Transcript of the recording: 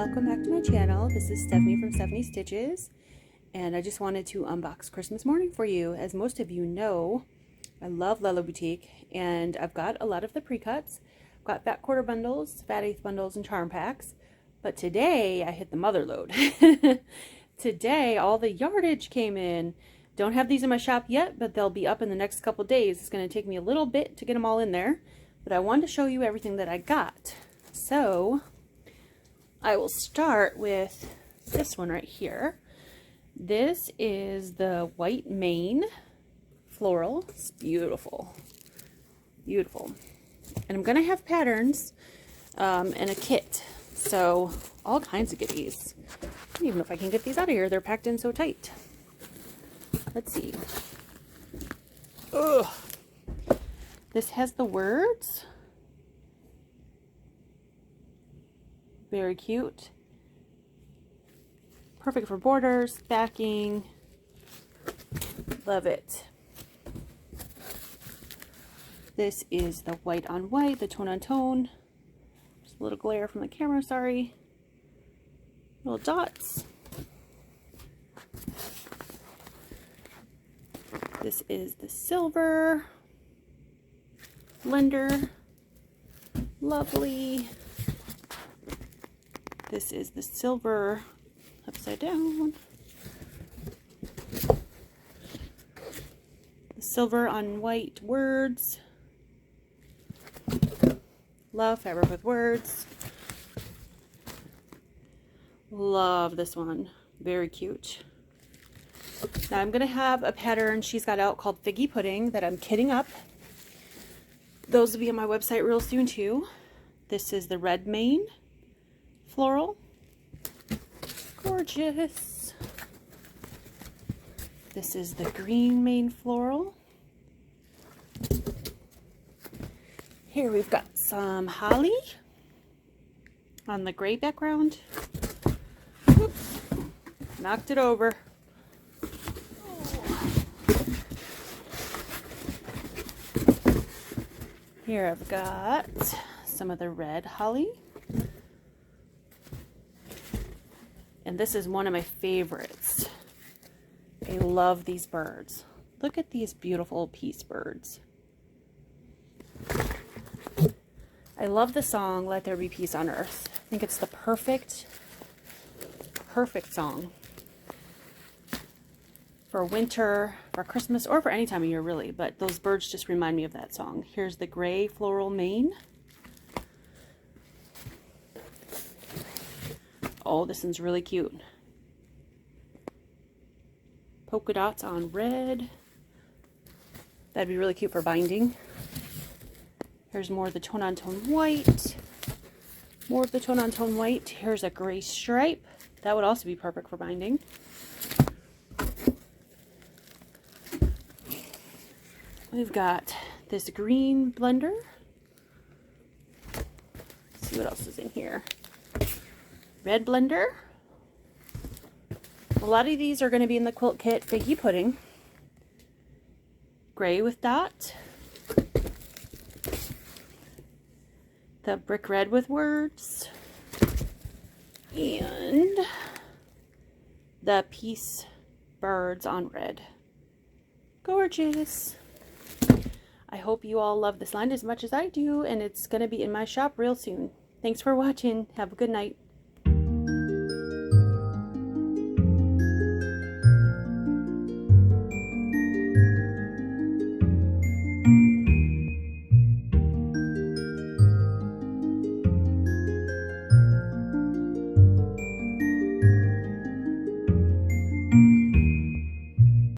welcome back to my channel. This is Stephanie from Stephanie Stitches, and I just wanted to unbox Christmas morning for you. As most of you know, I love Lella Boutique, and I've got a lot of the pre-cuts. I've got fat quarter bundles, fat eighth bundles, and charm packs, but today I hit the mother load. Today all the yardage came in. Don't have these in my shop yet, but they'll be up in the next couple days. It's going to take me a little bit to get them all in there, but I wanted to show you everything that I got. So I will start with this one right here. This is the white mane floral. It's beautiful, beautiful. And I'm gonna have patterns and a kit, so all kinds of goodies. I don't even know if I can get these out of here. They're packed in so tight. Let's see. Ugh. This has the words. Very cute. Perfect for borders, backing. Love it. This is the white on white, the tone on tone. Just a little glare from the camera, sorry. Little dots. This is the silver blender. Lovely. This is the silver upside down. The silver on white words. Love fabric with words. Love this one. Very cute. Now I'm going to have a pattern she's got out called Figgy Pudding that I'm kitting up. Those will be on my website real soon too. This is the red mane floral. Gorgeous. This is the green mane floral. Here we've got some holly on the gray background. Oops. Knocked it over. Here I've got some of the red holly. And this is one of my favorites. I love these birds. Look at these beautiful peace birds. I love the song, Let There Be Peace on Earth. I think it's the perfect song for winter, for Christmas, or for any time of year really, but those birds just remind me of that song. Here's the gray floral mane. Oh, this one's really cute. Polka dots on red. That'd be really cute for binding. Here's more of the tone on tone white. More of the tone on tone white. Here's a gray stripe. That would also be perfect for binding. We've got this green blender. Let's see what else is in here. Red blender. A lot of these are going to be in the quilt kit Figgy Pudding. Gray with dot. The brick red with words. And the peace birds on red. Gorgeous. I hope you all love this line as much as I do, and it's going to be in my shop real soon. Thanks for watching. Have a good night.